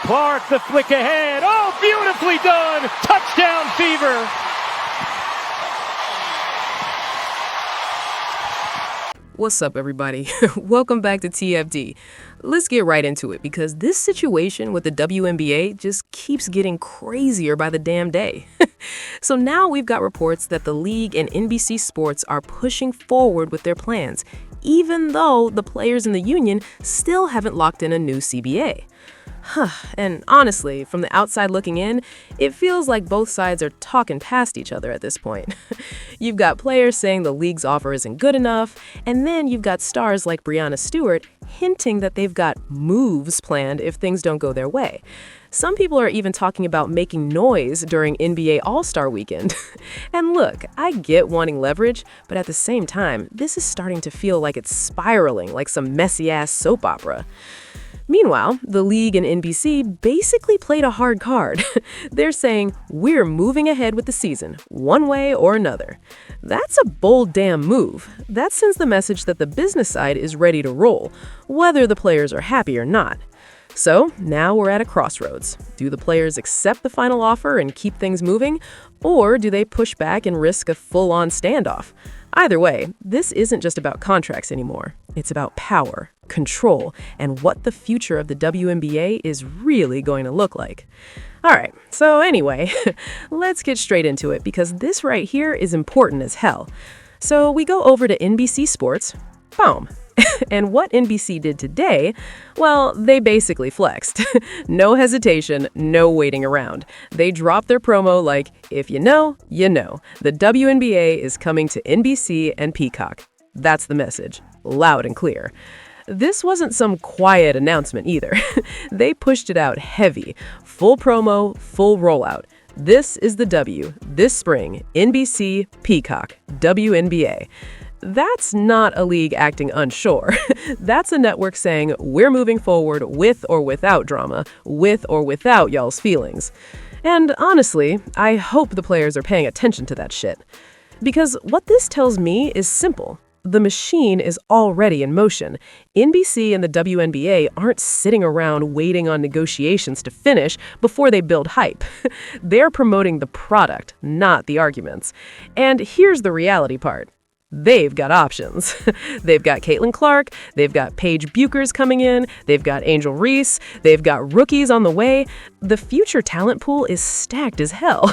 Clark, the flick ahead. Oh, beautifully done. Touchdown fever. What's up, everybody? Welcome back to TFD. Let's get right into it because this situation with the WNBA just keeps getting crazier by the damn day. So now we've got reports that the league and NBC Sports are pushing forward with their plans, even though the players in the union still haven't locked in a new CBA. And honestly, from the outside looking in, it feels like both sides are talking past each other at this point. You've got players saying the league's offer isn't good enough, and then you've got stars like Breanna Stewart hinting that they've got moves planned if things don't go their way. Some people are even talking about making noise during NBA All-Star Weekend. And look, I get wanting leverage, but at the same time, this is starting to feel like it's spiraling like some messy-ass soap opera. Meanwhile, the league and NBC basically played a hard card. They're saying, we're moving ahead with the season, one way or another. That's a bold damn move. That sends the message that the business side is ready to roll, whether the players are happy or not. So now we're at a crossroads. Do the players accept the final offer and keep things moving, or do they push back and risk a full-on standoff? Either way, this isn't just about contracts anymore. It's about power, control, and what the future of the WNBA is really going to look like. All right, so anyway, let's get straight into it because this right here is important as hell. So we go over to NBC Sports. Boom. And what NBC did today, well, they basically flexed. No hesitation, no waiting around. They dropped their promo like, if you know, you know. The WNBA is coming to NBC and Peacock. That's the message, loud and clear. This wasn't some quiet announcement either. They pushed it out heavy, full promo, full rollout. This is the W, this spring, NBC, Peacock, WNBA. That's not a league acting unsure. That's a network saying we're moving forward with or without drama, with or without y'all's feelings. And honestly, I hope the players are paying attention to that shit. Because what this tells me is simple. The machine is already in motion. NBC and the WNBA aren't sitting around waiting on negotiations to finish before they build hype. They're promoting the product, not the arguments. And here's the reality part. They've got options. They've got Caitlin Clark, they've got Paige Buchers coming in, they've got Angel Reese, they've got rookies on the way. The future talent pool is stacked as hell.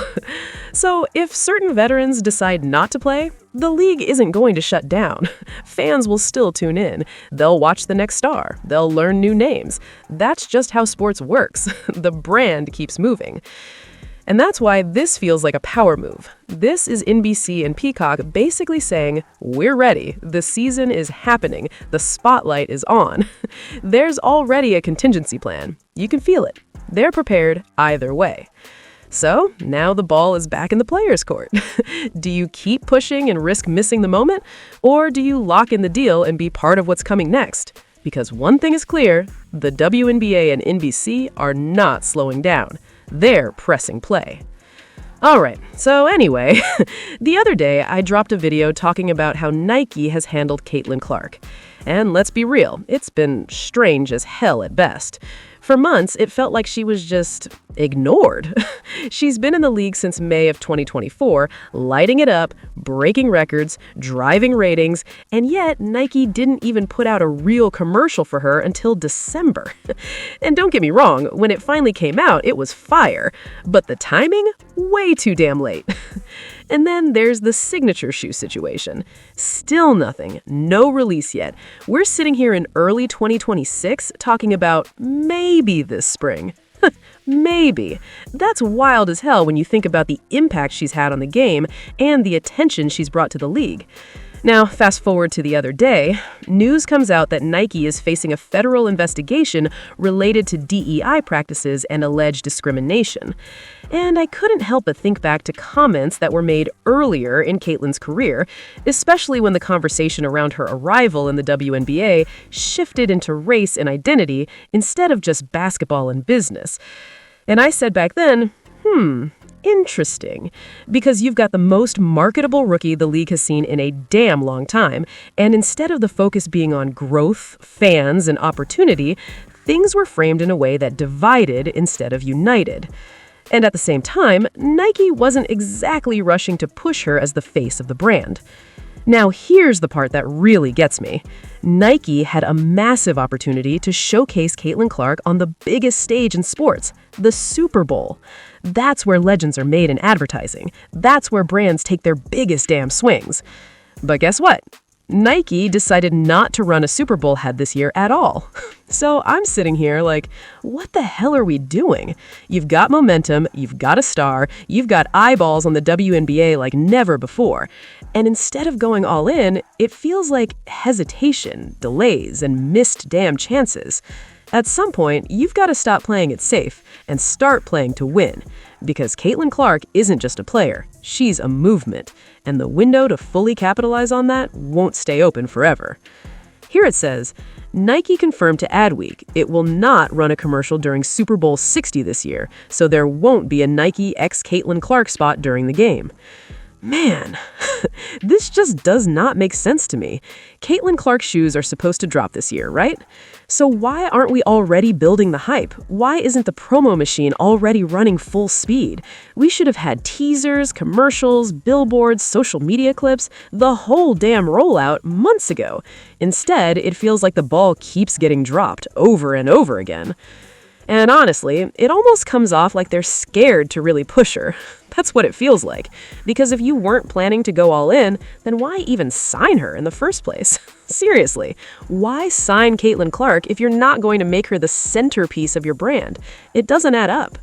So if certain veterans decide not to play, the league isn't going to shut down. Fans will still tune in. They'll watch the next star. They'll learn new names. That's just how sports works. The brand keeps moving. And that's why this feels like a power move. This is NBC and Peacock basically saying, we're ready. The season is happening. The spotlight is on. There's already a contingency plan. You can feel it. They're prepared either way. So now the ball is back in the players' court. Do you keep pushing and risk missing the moment? Or do you lock in the deal and be part of what's coming next? Because one thing is clear, the WNBA and NBC are not slowing down. They're pressing play. All right, so anyway, the other day I dropped a video talking about how Nike has handled Caitlin Clark. And let's be real, it's been strange as hell at best. For months, it felt like she was just ignored. She's been in the league since May of 2024, lighting it up, breaking records, driving ratings, and yet Nike didn't even put out a real commercial for her until December. And don't get me wrong, when it finally came out, it was fire. But the timing? Way too damn late. And then there's the signature shoe situation. Still nothing, no release yet. We're sitting here in early 2026 talking about maybe this spring. Maybe. That's wild as hell when you think about the impact she's had on the game and the attention she's brought to the league. Now, fast forward to the other day, news comes out that Nike is facing a federal investigation related to DEI practices and alleged discrimination. And I couldn't help but think back to comments that were made earlier in Caitlin's career, especially when the conversation around her arrival in the WNBA shifted into race and identity instead of just basketball and business. And I said back then, interesting, because you've got the most marketable rookie the league has seen in a damn long time, and instead of the focus being on growth, fans, and opportunity, things were framed in a way that divided instead of united. And at the same time, Nike wasn't exactly rushing to push her as the face of the brand. Now, here's the part that really gets me. Nike had a massive opportunity to showcase Caitlin Clark on the biggest stage in sports, the Super Bowl. That's where legends are made in advertising. That's where brands take their biggest damn swings. But guess what? Nike decided not to run a Super Bowl head this year at all. So I'm sitting here like, what the hell are we doing? You've got momentum, you've got a star, you've got eyeballs on the WNBA like never before. And instead of going all in, it feels like hesitation, delays, and missed damn chances. At some point, you've got to stop playing it safe and start playing to win. Because Caitlin Clark isn't just a player, she's a movement. And the window to fully capitalize on that won't stay open forever. Here it says, Nike confirmed to Adweek it will not run a commercial during Super Bowl 60 this year, so there won't be a Nike x Caitlin Clark spot during the game. Man, this just does not make sense to me. Caitlin Clark's shoes are supposed to drop this year, right? So why aren't we already building the hype? Why isn't the promo machine already running full speed? We should have had teasers, commercials, billboards, social media clips, the whole damn rollout months ago. Instead, it feels like the ball keeps getting dropped over and over again. And honestly, it almost comes off like they're scared to really push her. That's what it feels like. Because if you weren't planning to go all in, then why even sign her in the first place? Seriously, why sign Caitlin Clark if you're not going to make her the centerpiece of your brand? It doesn't add up.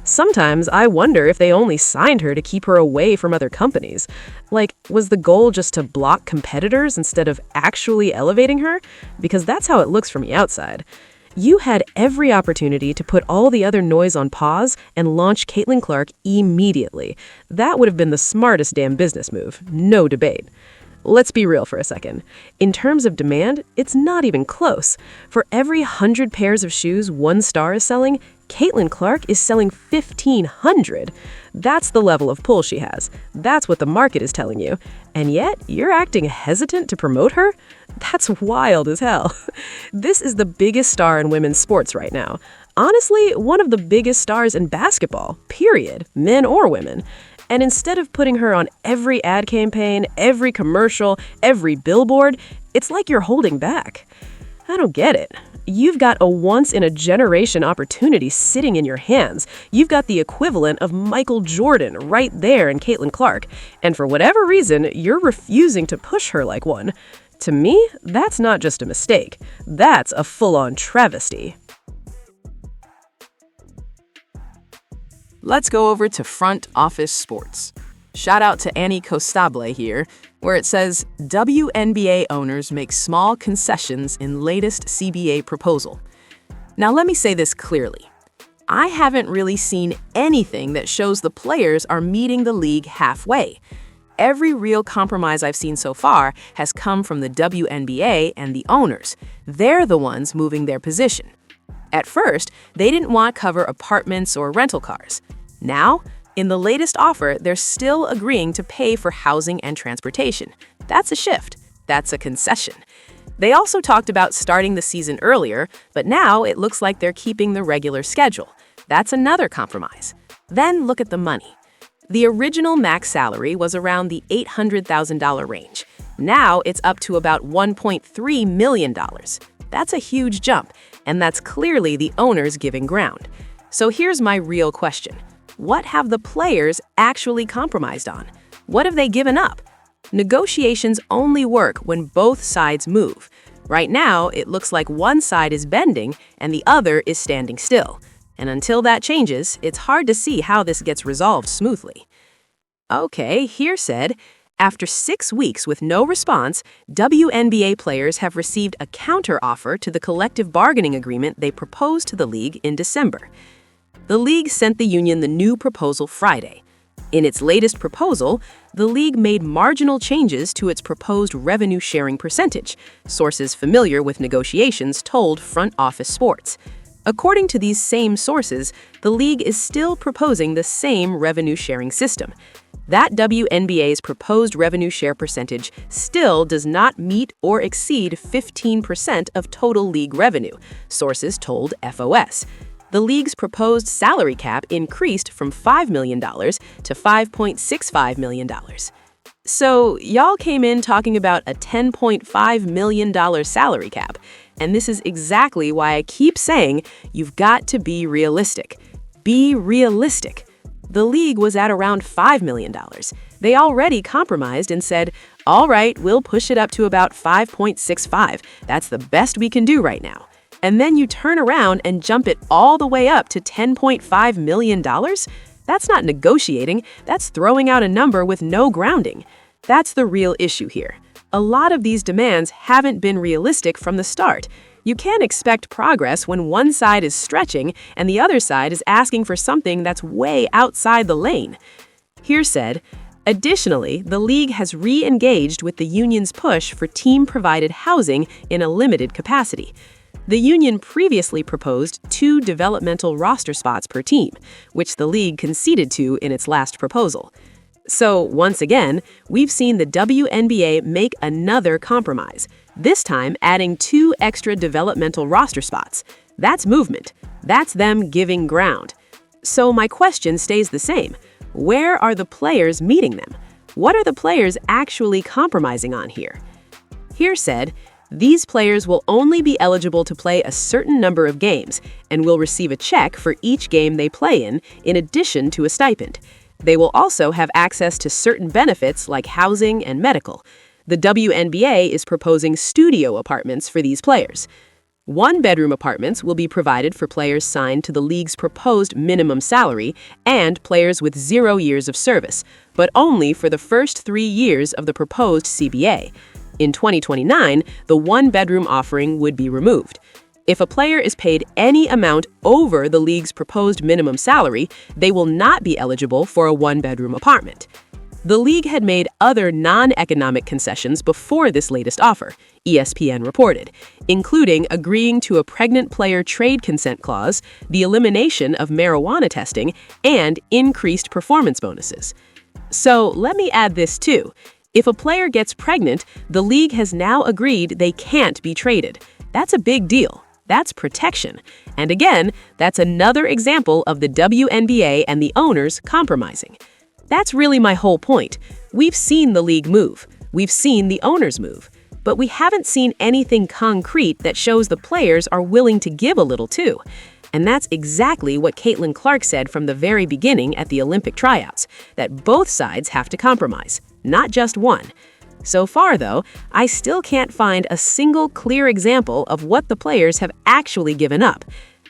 Sometimes I wonder if they only signed her to keep her away from other companies. Like, was the goal just to block competitors instead of actually elevating her? Because that's how it looks from the outside. You had every opportunity to put all the other noise on pause and launch Caitlin Clark immediately. That would have been the smartest damn business move, no debate. Let's be real for a second. In terms of demand, it's not even close. For every 100 pairs of shoes one star is selling, Caitlin Clark is selling 1,500. That's the level of pull she has. That's what the market is telling you. And yet, you're acting hesitant to promote her? That's wild as hell. This is the biggest star in women's sports right now. Honestly, one of the biggest stars in basketball, period, men or women. And instead of putting her on every ad campaign, every commercial, every billboard, it's like you're holding back. I don't get it. You've got a once-in-a-generation opportunity sitting in your hands. You've got the equivalent of Michael Jordan right there in Caitlin Clark. And for whatever reason, you're refusing to push her like one. To me, that's not just a mistake. That's a full-on travesty. Let's go over to front office sports. Shout out to Annie Costable here, where it says, WNBA owners make small concessions in latest CBA proposal. Now let me say this clearly. I haven't really seen anything that shows the players are meeting the league halfway. Every real compromise I've seen so far has come from the WNBA and the owners. They're the ones moving their position. At first, they didn't want to cover apartments or rental cars. Now, in the latest offer, they're still agreeing to pay for housing and transportation. That's a shift. That's a concession. They also talked about starting the season earlier, but now it looks like they're keeping the regular schedule. That's another compromise. Then look at the money. The original max salary was around the $800,000 range. Now it's up to about $1.3 million. That's a huge jump, and that's clearly the owners giving ground. So here's my real question. What have the players actually compromised on? What have they given up? Negotiations only work when both sides move. Right now, it looks like one side is bending and the other is standing still. And until that changes, it's hard to see how this gets resolved smoothly. Okay, here said, after 6 weeks with no response, WNBA players have received a counteroffer to the collective bargaining agreement they proposed to the league in December. The league sent the union the new proposal Friday. In its latest proposal, the league made marginal changes to its proposed revenue sharing percentage, sources familiar with negotiations told Front Office Sports. According to these same sources, the league is still proposing the same revenue sharing system. That WNBA's proposed revenue share percentage still does not meet or exceed 15% of total league revenue, sources told FOS. The league's proposed salary cap increased from $5 million to $5.65 million. So, y'all came in talking about a $10.5 million salary cap, and this is exactly why I keep saying you've got to be realistic. Be realistic. The league was at around $5 million. They already compromised and said, all right, we'll push it up to about $5.65. That's the best we can do right now. And then you turn around and jump it all the way up to $10.5 million? That's not negotiating, that's throwing out a number with no grounding. That's the real issue here. A lot of these demands haven't been realistic from the start. You can't expect progress when one side is stretching and the other side is asking for something that's way outside the lane. Here said, additionally, the league has re-engaged with the union's push for team-provided housing in a limited capacity. The union previously proposed 2 developmental roster spots per team, which the league conceded to in its last proposal. So, once again, we've seen the WNBA make another compromise, this time adding 2 extra developmental roster spots. That's movement. That's them giving ground. So my question stays the same. Where are the players meeting them? What are the players actually compromising on here? Here said, these players will only be eligible to play a certain number of games and will receive a check for each game they play in addition to a stipend. They will also have access to certain benefits like housing and medical. The WNBA is proposing studio apartments for these players. 1-bedroom apartments will be provided for players signed to the league's proposed minimum salary and players with 0 years of service, but only for the first 3 years of the proposed CBA. In 2029, the 1-bedroom offering would be removed. If a player is paid any amount over the league's proposed minimum salary, they will not be eligible for a 1-bedroom apartment. The league had made other non-economic concessions before this latest offer, ESPN reported, including agreeing to a pregnant player trade consent clause, the elimination of marijuana testing, and increased performance bonuses. So let me add this too. If a player gets pregnant, the league has now agreed they can't be traded. That's a big deal. That's protection. And again, that's another example of the WNBA and the owners compromising. That's really my whole point. We've seen the league move. We've seen the owners move. But we haven't seen anything concrete that shows the players are willing to give a little too. And that's exactly what Caitlin Clark said from the very beginning at the Olympic tryouts, that both sides have to compromise, not just one. So far, though, I still can't find a single clear example of what the players have actually given up.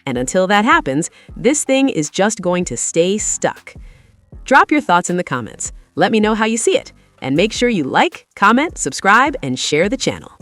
And until that happens, this thing is just going to stay stuck. Drop your thoughts in the comments. Let me know how you see it. And make sure you like, comment, subscribe, and share the channel.